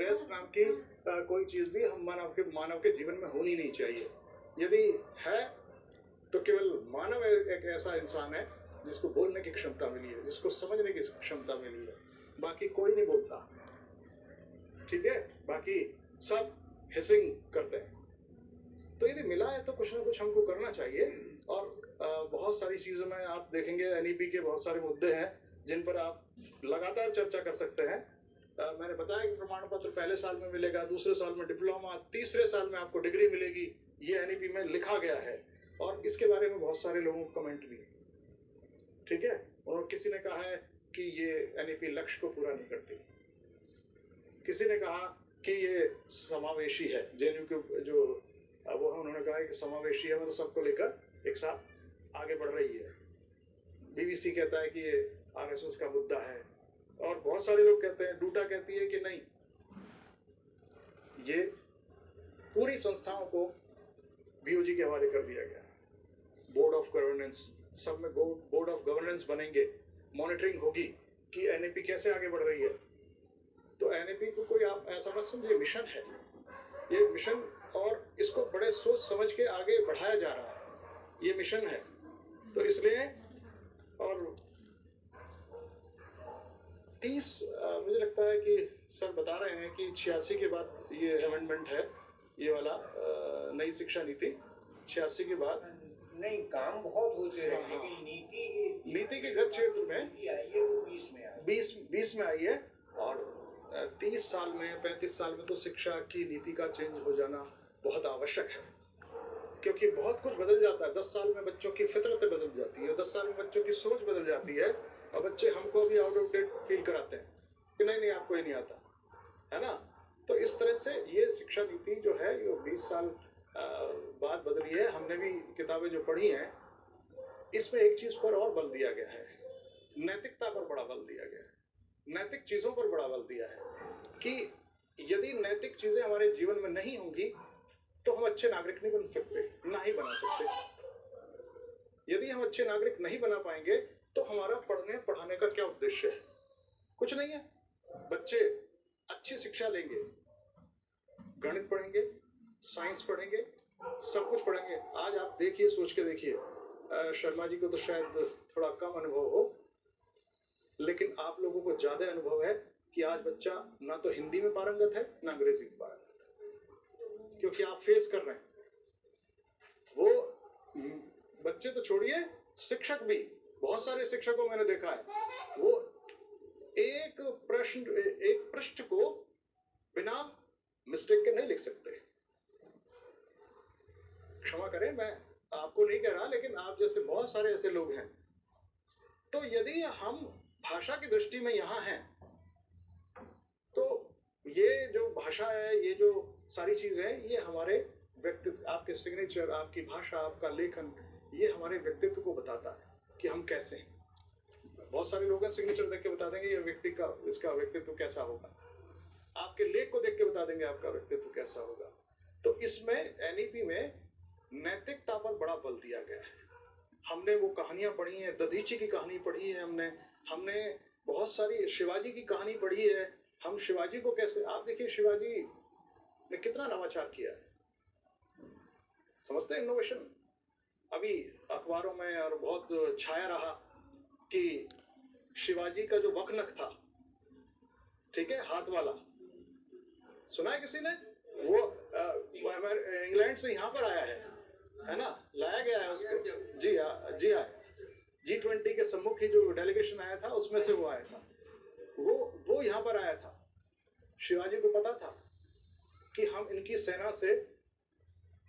Interest नाम की कोई चीज भी हम मानव के जीवन में होनी नहीं चाहिए। यदि है तो केवल मानव एक ऐसा इंसान है जिसको बोलने की क्षमता मिली है, जिसको समझने की क्षमता मिली है, बाकी कोई नहीं बोलता, ठीक है, बाकी सब हिसिंग करते हैं। तो यदि मिला है तो कुछ ना कुछ हमको करना चाहिए। और बहुत सारी चीजों में आप देखेंगे एनईपी के बहुत सारे मुद्दे हैं जिन पर आप लगातार चर्चा कर सकते हैं। मैंने बताया कि प्रमाण पत्र पहले साल में मिलेगा, दूसरे साल में डिप्लोमा, तीसरे साल में आपको डिग्री मिलेगी, ये एनईपी में लिखा गया है। और इसके बारे में बहुत सारे लोगों को कमेंट भी, ठीक है, और किसी ने कहा है कि ये एनईपी लक्ष्य को पूरा नहीं करती, किसी ने कहा कि ये समावेशी है, जेएनयू के जो वो उन्होंने कहा है कि समावेशी है, मतलब सबको लेकर एक साथ आगे बढ़ रही है। बीबीसी कहता है कि ये आरएसएस का मुद्दा है, और बहुत सारे लोग कहते हैं, डूटा कहती है कि नहीं, ये पूरी संस्थाओं को बीओजी के हवाले कर दिया गया। बोर्ड ऑफ गवर्नेंस, सब में बोर्ड ऑफ गवर्नेंस बनेंगे, मॉनिटरिंग होगी कि एनईपी कैसे आगे बढ़ रही है। तो एनईपी को कोई आप ऐसा मत समझिए, मिशन है ये, मिशन, और इसको बड़े सोच समझ के आगे बढ़ाया जा रहा है, ये मिशन है। तो इसलिए, और 30 मुझे लगता है कि सर बता रहे हैं कि 86 के बाद ये अमेंडमेंट है, ये वाला नई शिक्षा नीति 86 के बाद। नहीं, काम बहुत हो गया है, लेकिन नीति के गत क्षेत्र में 20 में आई है, और 30 साल में 35 साल में तो शिक्षा की नीति का चेंज हो जाना बहुत आवश्यक है, क्योंकि बहुत कुछ बदल जाता है। 10 साल में बच्चों की फितरतें बदल जाती है, 10 साल में बच्चों की सोच बदल जाती है, और बच्चे हमको भी आउट ऑफ डेट फील कराते हैं कि नहीं आपको ये नहीं आता है ना। तो इस तरह से ये शिक्षा नीति जो है ये 20 साल बाद बदली है। हमने भी किताबें जो पढ़ी हैं, इसमें एक चीज पर और बल दिया गया है, नैतिकता पर बड़ा बल दिया गया है, नैतिक चीजों पर बड़ा बल दिया है कि यदि नैतिक चीजें हमारे जीवन में नहीं होंगी तो हम अच्छे नागरिक नहीं बन सकते, ना ही बना सकते। यदि हम अच्छे नागरिक नहीं बना पाएंगे तो हमारा पढ़ने पढ़ाने का क्या उद्देश्य है? कुछ नहीं है। बच्चे अच्छी शिक्षा लेंगे, गणित पढ़ेंगे, साइंस पढ़ेंगे, सब कुछ पढ़ेंगे। आज आप देखिए, सोच के देखिए, शर्मा जी को तो शायद थोड़ा कम अनुभव हो, लेकिन आप लोगों को ज्यादा अनुभव है कि आज बच्चा ना तो हिंदी में पारंगत है ना अंग्रेजी में पारंगत है, क्योंकि आप फेस कर रहे हैं। वो बच्चे तो छोड़िए, शिक्षक भी, बहुत सारे शिक्षकों मैंने देखा है, वो एक पृष्ठ को बिना मिस्टेक के नहीं लिख सकते। क्षमा करें, मैं आपको नहीं कह रहा, लेकिन आप जैसे बहुत सारे ऐसे लोग हैं। तो यदि हम भाषा की दृष्टि में यहाँ हैं, तो ये जो भाषा है, ये जो सारी चीजें हैं, ये हमारे व्यक्तित्व, आपके सिग्नेचर, आपकी भाषा, आपका लेखन, ये हमारे व्यक्तित्व को बताता है कि हम कैसे हैं। बहुत सारे लोग सिग्नेचर देख के बता देंगे ये व्यक्ति का, इसका व्यक्तित्व कैसा होगा। आपके लेख को देख के बता देंगे आपका व्यक्तित्व कैसा होगा। तो इसमें एनईपी में नैतिकता पर बड़ा बल दिया गया है। हमने वो कहानियां पढ़ी हैं, दधीची की कहानी पढ़ी है, हमने बहुत सारी शिवाजी की कहानी पढ़ी है। हम शिवाजी को कैसे, आप देखिए शिवाजी ने कितना नवाचार किया है, समझते हैं इनोवेशन। अभी अखबारों में और बहुत छाया रहा कि शिवाजी का जो वखनख था, ठीक है, हाथ वाला, सुना है किसी ने? वो इंग्लैंड से यहाँ पर आया है ना, लाया गया है उसको। जी हाँ, जी हाँ, G20 के सम्मुख की जो डेलीगेशन आया था उसमें से वो आया था, वो यहाँ पर आया था। शिवाजी को पता था कि हम इनकी सेना से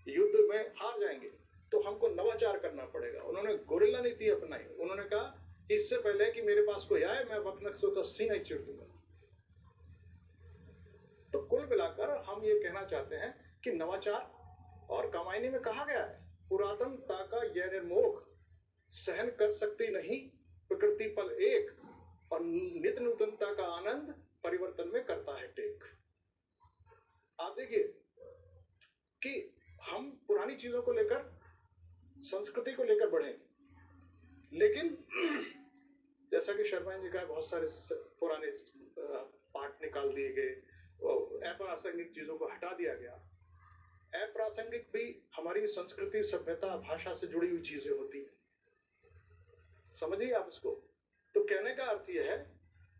युद्ध में हार जाएंगे, तो हमको नवाचार करना पड़ेगा। उन्होंने गोरिल्ला नीति अपनाई। उन्होंने कहा इससे पहले कि मेरे पास कोई आए, मैं वखनख से उसका सीना ही चीर दूंगा। तो कुल मिलाकर हम ये कहना चाहते हैं कि नवाचार, और कामायनी में कहा गया है, पुरातनता का यह निर्मोह सहन कर सकती नहीं प्रकृति पल एक, और नित्य नूतनता का आनंद परिवर्तन में करता है टेक। आप देखिए कि हम पुरानी चीजों को लेकर, संस्कृति को लेकर बढ़े, लेकिन जैसा कि शर्मा जी का बहुत सारे पुराने पाठ निकाल दिए गए, हटा दिया गया। अप्रासंगिक भी हमारी संस्कृति, सभ्यता, भाषा से जुड़ी हुई चीजें होती हैं। समझिए आप इसको। तो कहने का अर्थ यह है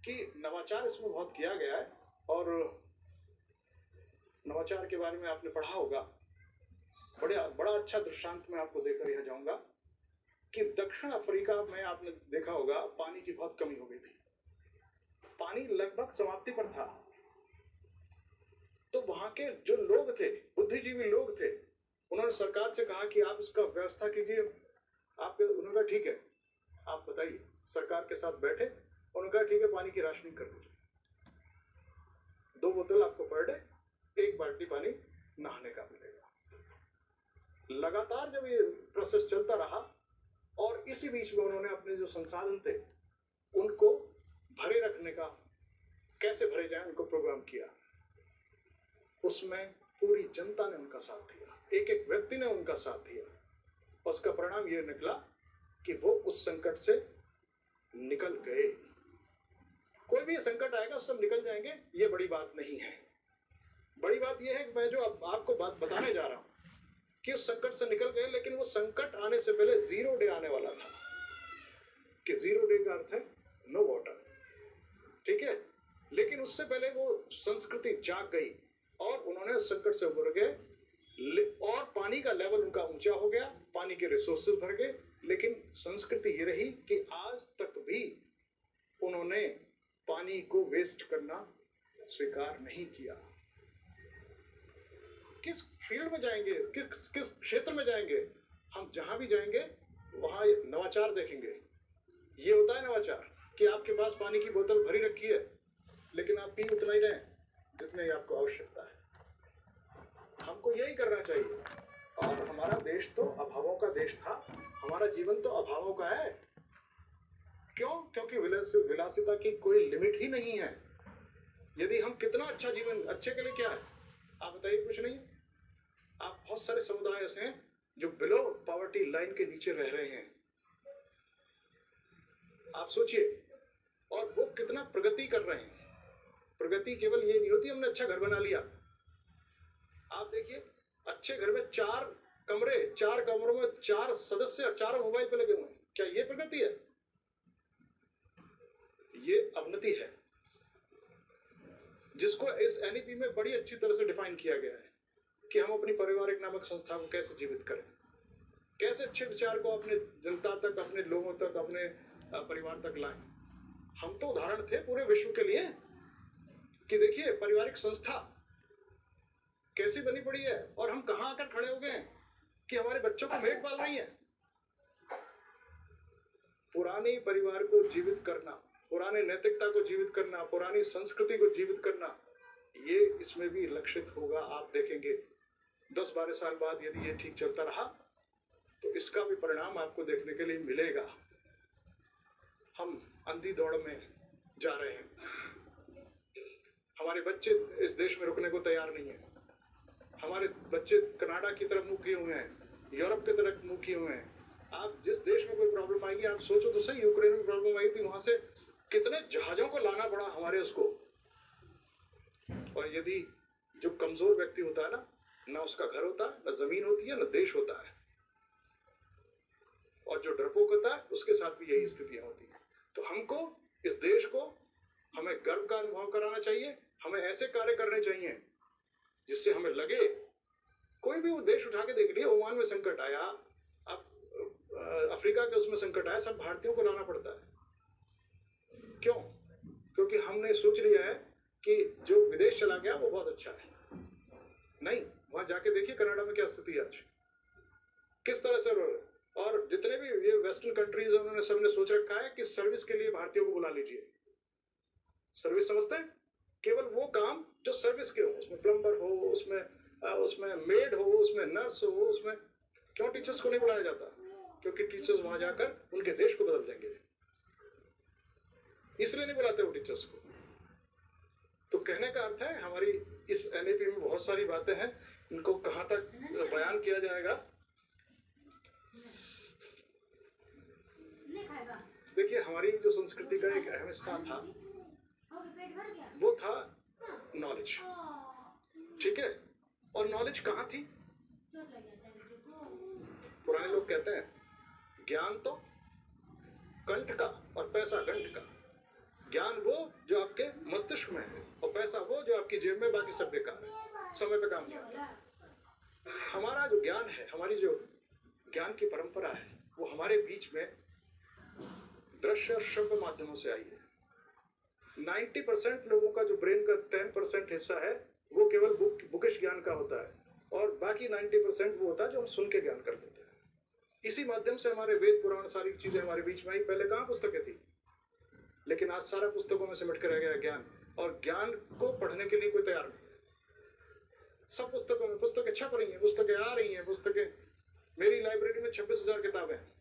कि नवाचार इसमें बहुत किया गया है। और नवाचार के बारे में आपने पढ़ा होगा। बड़ा अच्छा दृष्टांत मैं आपको देकर यह जाऊंगा कि दक्षिण अफ्रीका में आपने देखा होगा पानी की बहुत कमी हो गई थी। पानी लगभग समाप्ति पर था। तो वहां के जो लोग थे, बुद्धिजीवी लोग थे, उन्होंने सरकार से कहा कि आप इसका व्यवस्था कीजिए। उन्होंने कहा ठीक है, आप बताइए। सरकार के साथ बैठे, उन्होंने कहा ठीक है, पानी की राशनिंग कर दीजिए। 2 बोतल आपको पर डे, 1 बाल्टी पानी नहाने का मिलेगा। लगातार जब ये प्रोसेस चलता रहा और इसी बीच में उन्होंने अपने जो संसाधन थे उनको भरे रखने का, कैसे भरे जाए, उनको प्रोग्राम किया। उसमें पूरी जनता ने उनका साथ दिया, एक एक व्यक्ति ने उनका साथ दिया। उसका परिणाम यह निकला कि वो उस संकट से निकल गए। कोई भी संकट आएगा उससे निकल जाएंगे, ये बड़ी बात नहीं है। बड़ी बात यह है कि मैं जो आपको बात बताने जा रहा हूं कि उस संकट से निकल गए, लेकिन वो संकट आने से पहले 0 डे आने वाला था। कि 0 डे का अर्थ है नो वाटर, ठीक है। लेकिन उससे पहले वो संस्कृति जाग गई और उन्होंने उस संकट से उबर गए और पानी का लेवल उनका ऊंचा हो गया, पानी के रिसोर्सेज भर गए। लेकिन संस्कृति ये रही कि आज तक भी उन्होंने पानी को वेस्ट करना स्वीकार नहीं किया। किस फील्ड में जाएंगे, किस क्षेत्र में जाएंगे, हम जहां भी जाएंगे वहां नवाचार देखेंगे। ये होता है नवाचार कि आपके पास पानी की बोतल भरी रखी है, लेकिन आप पी उतना ही रहे जितने आपको आवश्यकता है। हमको यही करना चाहिए। और हमारा देश तो अभावों का देश था, हमारा जीवन तो अभावों का है। क्यों? क्योंकि विलासिता की कोई लिमिट ही नहीं है। यदि हम कितना अच्छा जीवन, अच्छे के लिए क्या है आप बताइए? कुछ नहीं। आप बहुत सारे समुदाय ऐसे हैं जो बिलो पॉवर्टी लाइन के नीचे रह रहे हैं। आप सोचिए, और वो कितना प्रगति कर रहे हैं। प्रगति केवल ये नहीं होती हमने अच्छा घर बना लिया। आप देखिए, अच्छे घर में 4 कमरे, 4 कमरों में 4 सदस्य, 4 मोबाइल पे लगे हुए हैं। क्या ये प्रगति है? ये अवनति है, जिसको इस एनईपी में बड़ी अच्छी तरह से डिफाइन किया गया है कि हम अपनी पारिवारिक नामक संस्था को कैसे जीवित करें, कैसे अच्छे विचार को अपने जनता तक, अपने लोगों तक, अपने परिवार तक लाएं। हम तो उदाहरण थे पूरे विश्व के लिए कि देखिए पारिवारिक संस्था कैसी बनी पड़ी है और हम कहां आकर खड़े हो गए हैं कि हमारे बच्चों को मेड पाल रही है। पुरानी परिवार को जीवित करना, पुराने नैतिकता को जीवित करना, पुरानी संस्कृति को जीवित करना, ये इसमें भी लक्षित होगा। आप देखेंगे 10-12 साल बाद यदि ये ठीक चलता रहा तो इसका भी परिणाम आपको देखने के लिए मिलेगा। हम अंधी दौड़ में जा रहे हैं। हमारे बच्चे इस देश में रुकने को तैयार नहीं है। हमारे बच्चे कनाडा की तरफ मुँह किए हुए हैं, यूरोप की तरफ मुँह किए हुए हैं। आप जिस देश में कोई प्रॉब्लम आएगी, आप सोचो तो सही, यूक्रेन में प्रॉब्लम आई थी, वहां से कितने जहाजों को लाना पड़ा हमारे उसको। और यदि जो कमजोर व्यक्ति होता है ना उसका घर होता है, ना जमीन होती है, ना देश होता है। और जो डरपोक होता है उसके साथ भी यही स्थितियां होती हैं। तो हमको, इस देश को, हमें गर्व का अनुभव कराना चाहिए। हमें ऐसे कार्य करने चाहिए जिससे हमें लगे, कोई भी वो देश उठा के देख लिया, ओमान में संकट आया, अब अफ्रीका के उसमें संकट आया, सब भारतीयों को लाना पड़ता है। क्यों? क्योंकि हमने सोच लिया है कि जो विदेश चला गया वो बहुत अच्छा है। नहीं, वहां जाके देखिए कनाडा में क्या स्थिति आज, किस तरह से। और जितने भी ये वेस्टर्न कंट्रीज हैं उन्होंने सबने सोच रखा है कि सर्विस के लिए भारतीयों को बुला लीजिए। सर्विस समझते हैं? केवल वो काम जो सर्विस के हो, उसमें प्लम्बर हो, उसमें मेड हो, उसमें नर्स हो, उसमें। क्यों टीचर्स को नहीं बुलाया जाता? क्योंकि टीचर्स वहां जाकर उनके देश को बदल देंगे, इसलिए नहीं बुलाते वो टीचर्स को। तो कहने का अर्थ है, हमारी इस एनईपी में बहुत सारी बातें हैं, इनको कहां तक बयान किया जाएगा। देखिए, हमारी जो संस्कृति का एक अहम हिस्सा था वो था नॉलेज, ठीक है। और नॉलेज कहाँ थी? पुराने लोग कहते हैं ज्ञान तो कंठ का और पैसा गंठ का। ज्ञान वो जो आपके मस्तिष्क में है और पैसा वो जो आपकी जेब में, बाकी सब बेकार है, समय पे काम नहीं आता। हमारा जो ज्ञान है, हमारी जो ज्ञान की परंपरा है, वो हमारे बीच में दृश्य और श्रव्य माध्यमों से आई है। 90% लोगों का जो ब्रेन का 10% हिस्सा है वो केवल बुकिश ज्ञान का होता है, और बाकी 90% वो होता है जो हम सुन के ज्ञान कर लेते हैं। इसी माध्यम से हमारे वेद पुराण सारी चीजें हमारे बीच में आई। पहले कहाँ पुस्तकें थी, लेकिन आज सारा पुस्तकों में सिमट कर रह गया ज्ञान, और ज्ञान को पढ़ने के लिए कोई तैयार नहीं है। सब पुस्तकों में पुस्तकें छप रही हैं, पुस्तकें आ रही हैं, पुस्तकें। मेरी लाइब्रेरी में 26,000 किताबें हैं।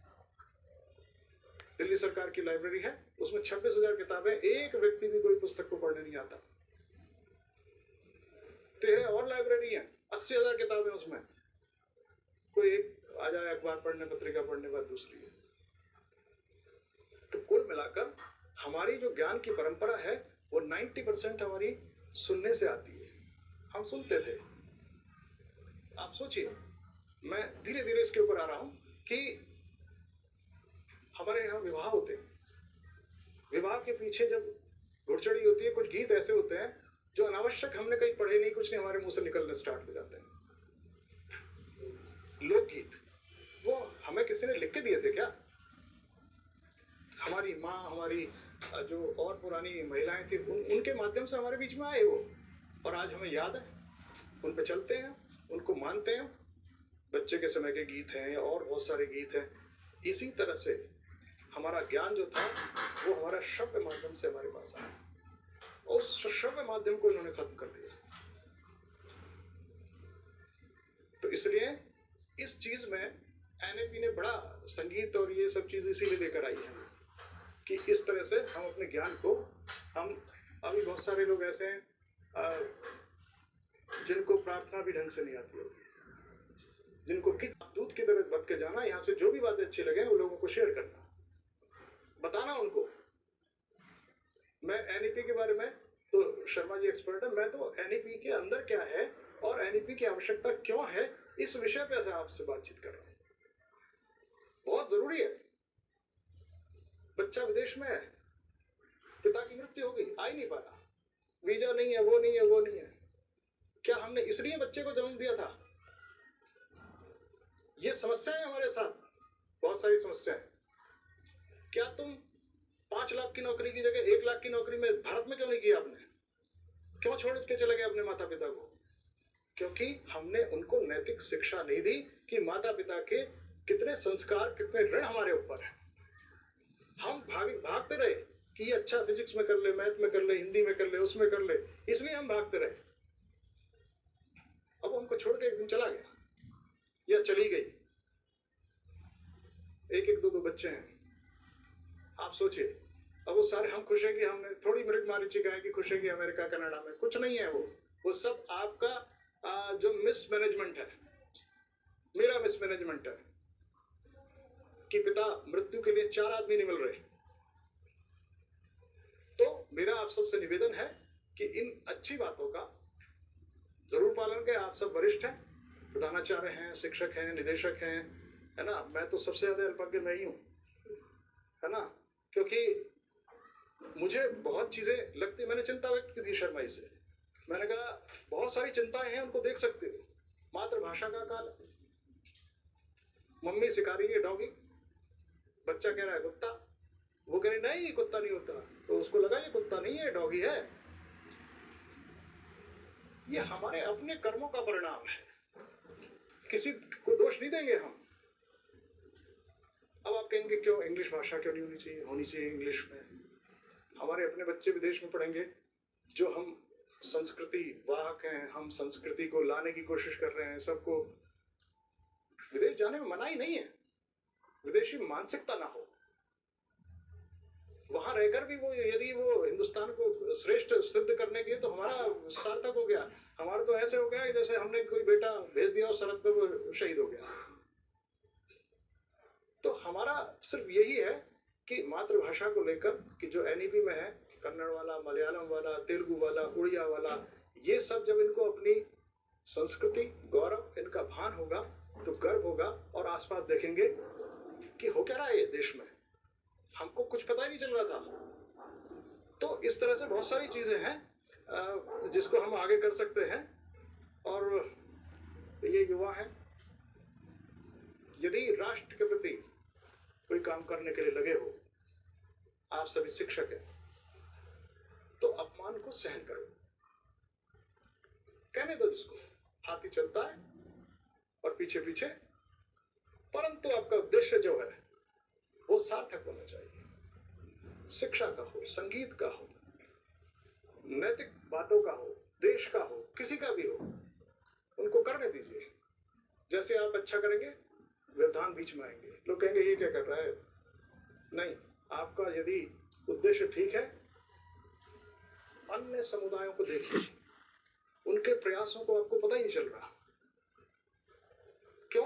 दिल्ली सरकार की लाइब्रेरी है, उसमें 26,000 किताबें। एक व्यक्ति भी कोई पुस्तक को पढ़ने नहीं आता। 13 और लाइब्रेरी है, 80,000 किताबें उसमें। कोई एक आ जाए अखबार पढ़ने, पत्रिका पढ़ने, बाद दूसरी है। तो कुल मिलाकर हमारी जो ज्ञान की परंपरा है वो 90% हमारी सुनने से आती है। हम सुनते थे। आप सोचिए, मैं धीरे धीरे इसके ऊपर आ रहा हूं कि हमारे यहाँ विवाह होते हैं। विवाह के पीछे जब घुड़चड़ी होती है, कुछ गीत ऐसे होते हैं जो अनावश्यक, हमने कहीं पढ़े नहीं, कुछ नहीं, हमारे मुंह से निकलने स्टार्ट हो जाते हैं। लोकगीत, वो हमें किसी ने लिख के दिए थे क्या? हमारी माँ, हमारी जो और पुरानी महिलाएं थी, उनके माध्यम से हमारे बीच में आए वो, और आज हमें याद है, उन पे चलते हैं, उनको मानते हैं। बच्चे के समय के गीत हैं और बहुत सारे गीत हैं। इसी तरह से हमारा ज्ञान जो था वो हमारा श्रव्य माध्यम से हमारे पास आया, और उस श्रव्य माध्यम को इन्होंने खत्म कर दिया। तो इसलिए इस चीज में एनएपी ने बड़ा संगीत और ये सब चीज इसीलिए लेकर आई है कि इस तरह से हम अपने ज्ञान को, हम अभी बहुत सारे लोग ऐसे हैं जिनको प्रार्थना भी ढंग से नहीं आती होगी, जिनको दूध की तरह बच के जाना, यहाँ से जो भी बातें अच्छी लगे वो लोगों को शेयर करना, बताना उनको। मैं एनईपी के बारे में, तो शर्मा जी एक्सपर्ट है, मैं तो एनईपी के अंदर क्या है और एनईपी की आवश्यकता क्यों है, इस विषय पे आपसे बातचीत कर रहा हूं। बहुत जरूरी है। बच्चा विदेश में है, पिता की मृत्यु हो गई, आ ही नहीं पाया, वीजा नहीं है, वो नहीं है, वो नहीं है। क्या हमने इसलिए बच्चे को जन्म दिया था? ये समस्याएं हमारे साथ, बहुत सारी समस्याएं। क्या तुम 5 लाख की नौकरी की जगह 1 लाख की नौकरी में भारत में क्यों नहीं किया आपने? क्यों छोड़ के चले गए अपने माता पिता को? क्योंकि हमने उनको नैतिक शिक्षा नहीं दी कि माता पिता के कितने संस्कार, कितने ऋण हमारे ऊपर है। हम भागते रहे कि ये अच्छा फिजिक्स में कर ले, मैथ में कर ले, हिंदी में कर ले, उसमें कर ले, इसलिए हम भागते रहे। अब हमको छोड़ के एक दिन चला गया या चली गई। एक एक दो दो बच्चे हैं, आप सोचिए। अब वो सारे, हम खुश है कि हमने थोड़ी मृग मारीचिका है कि खुश है कि अमेरिका कनाडा में, कुछ नहीं है वो सब आपका जो मिसमैनेजमेंट है, मेरा मिसमैनेजमेंट है कि पिता मृत्यु के लिए 4 आदमी नहीं मिल रहे। तो मेरा आप सबसे निवेदन है कि इन अच्छी बातों का जरूर पालन करें। आप सब वरिष्ठ हैं, प्रधानाचार्य हैं, शिक्षक हैं, निदेशक हैं, है ना। मैं तो सबसे ज्यादा अल्पज्ञ मैं ही हूँ, है ना, क्योंकि मुझे बहुत चीजें लगती। मैंने चिंता व्यक्त की थी शर्मा जी से, मैंने कहा बहुत सारी चिंताएं हैं, उनको देख सकते हो। मातृभाषा का काल, मम्मी सिखा रही है डॉगी, बच्चा कह रहा है कुत्ता, वो कह रही नहीं कुत्ता नहीं होता, तो उसको लगा ये कुत्ता नहीं है, डॉगी है। ये हमारे अपने कर्मों का परिणाम है, किसी को दोष नहीं देंगे हम। अब आप कहेंगे क्यों इंग्लिश भाषा क्यों नहीं होनी चाहिए? होनी चाहिए इंग्लिश में। हमारे अपने बच्चे विदेश में पढ़ेंगे, जो हम संस्कृति वाहक हैं, हम संस्कृति को लाने की कोशिश कर रहे हैं। सबको विदेश जाने में मनाही नहीं है, विदेशी मानसिकता ना हो। वहां रहकर भी वो, यदि वो हिंदुस्तान को श्रेष्ठ सिद्ध करने के, तो हमारा सार्थक हो गया। हमारा तो ऐसे हो गया जैसे हमने कोई बेटा भेज दिया और सरहद पे वो शहीद हो गया। तो हमारा सिर्फ यही है कि मातृभाषा को लेकर कि जो एनईपी में है, कन्नड़ वाला, मलयालम वाला, तेलुगु वाला, उड़िया वाला, ये सब जब इनको अपनी संस्कृति, गौरव इनका भान होगा तो गर्व होगा, और आसपास देखेंगे कि हो क्या रहा है ये देश में, हमको कुछ पता ही नहीं चल रहा था। तो इस तरह से बहुत सारी चीजें हैं जिसको हम आगे कर सकते हैं। और ये युवा हैं, यदि राष्ट्र के प्रति कोई काम करने के लिए लगे हो, आप सभी शिक्षक हैं, तो अपमान को सहन करो। कहने दो जिसको, हाथी चलता है और पीछे पीछे, परंतु आपका उद्देश्य जो है वो सार्थक होना चाहिए। शिक्षा का हो, संगीत का हो, नैतिक बातों का हो, देश का हो, किसी का भी हो, उनको करने दीजिए। जैसे आप अच्छा करेंगे, व्यवधान बीच में आएंगे, लोग कहेंगे ये क्या कर रहा है। नहीं, आपका यदि उद्देश्य ठीक है, अन्य समुदायों को देखिए, उनके प्रयासों को आपको पता ही नहीं चल रहा। क्यों?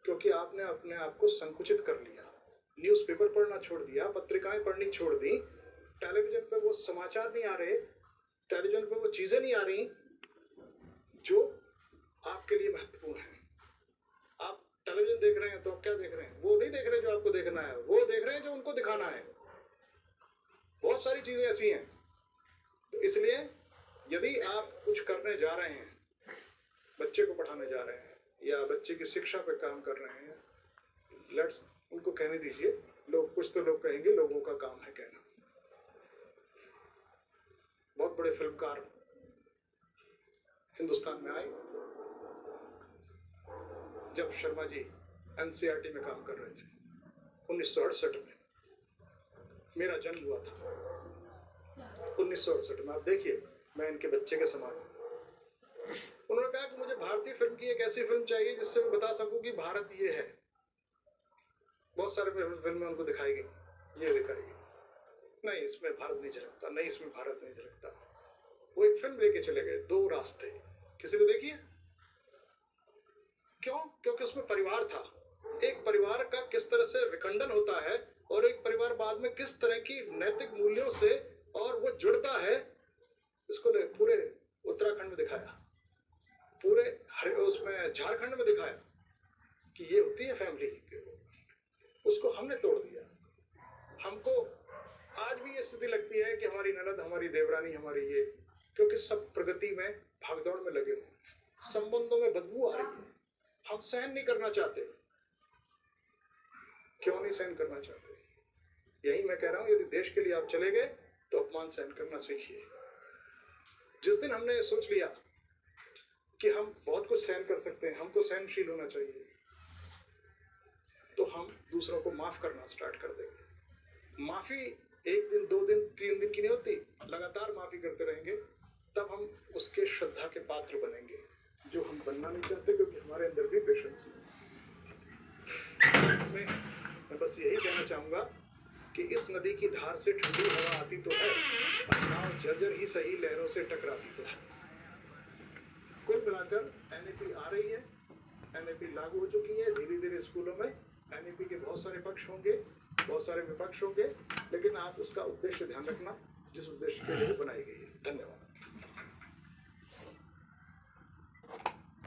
क्योंकि आपने अपने आप को संकुचित कर लिया, न्यूज़पेपर पढ़ना छोड़ दिया, पत्रिकाएं पढ़नी छोड़ दी, टेलीविजन पे वो समाचार नहीं आ रहे, टेलीविजन पे वो चीजें नहीं आ रही जो आपके लिए महत्वपूर्ण है। आप टेलीविजन देख रहे हैं तो आप क्या देख रहे हैं? वो नहीं देख रहे जो आपको देखना है, वो देख रहे हैं जो उनको दिखाना है। बहुत सारी चीजें ऐसी हैं। तो इसलिए यदि आप कुछ करने जा रहे हैं, बच्चे को पढ़ाने जा रहे हैं या बच्चे की शिक्षा पे काम कर रहे हैं, लेट्स उनको कहने दीजिए। लोग, कुछ तो लोग कहेंगे लोगों का काम है कहना। बहुत बड़े फिल्मकार हिंदुस्तान में आए जब शर्मा जी एनसीईआरटी में काम कर रहे थे 1968 में। मेरा जन्म हुआ था 1968 में। आप देखिए, मैं इनके बच्चे के समान हूं। उन्होंने कहा कि मुझे भारतीय फिल्म की एक ऐसी फिल्म चाहिए जिससे मैं बता सकूं कि भारत ये है। बहुत सारे फिल्में उनको दिखाई गई, ये दिखाई गई, नहीं इसमें भारत नहीं झलकता, नहीं इसमें भारत नहीं झलकता। वो एक फिल्म लेके चले गए, दो रास्ते। किसी ने देखी है? क्यों? क्योंकि उसमें परिवार था। एक परिवार का किस तरह से विखंडन होता है और एक परिवार बाद में किस तरह की नैतिक मूल्यों से और वो जुड़ता है, इसको पूरे उत्तराखंड में दिखाया, पूरे उसमें झारखंड में दिखाया कि ये होती है फैमिली। उसको हमने तोड़ दिया। हमको आज भी ये स्थिति लगती है कि हमारी ननद, हमारी देवरानी, हमारी ये, क्योंकि सब प्रगति में भागदौड़ में लगे हुए, संबंधों में बदबू आ रही है। हम सहन नहीं करना चाहते। क्यों नहीं सहन करना चाहते? यही मैं कह रहा हूं, यदि देश के लिए आप चले गए तो अपमान सहन करना सीखिए। जिस दिन हमने सोच लिया कि हम बहुत कुछ सहन कर सकते हैं, हमको सहनशील होना चाहिए, तो हम दूसरों को माफ करना स्टार्ट कर देंगे। माफी एक दिन, 2 दिन, 3 दिन की नहीं होती, लगातार माफी करते रहेंगे, तब हम उसके श्रद्धा के पात्र बनेंगे, जो हम बनना नहीं चाहते, क्योंकि हमारे अंदर भी पेशेंस है। मैं बस यही कहना चाहूंगा कि इस नदी की धार से ठंडी हवा आती तो है, नाव जर्जर ही सही लहरों से टकराती तो है। कुल मिलाकर एनईपी आ रही है, एनईपी लागू हो चुकी है। धीरे धीरे स्कूलों में एनईपी के बहुत सारे पक्ष होंगे, बहुत सारे विपक्ष होंगे, लेकिन आप उसका उद्देश्य ध्यान रखना जिस उद्देश्य के लिए बनाई गई है। धन्यवाद।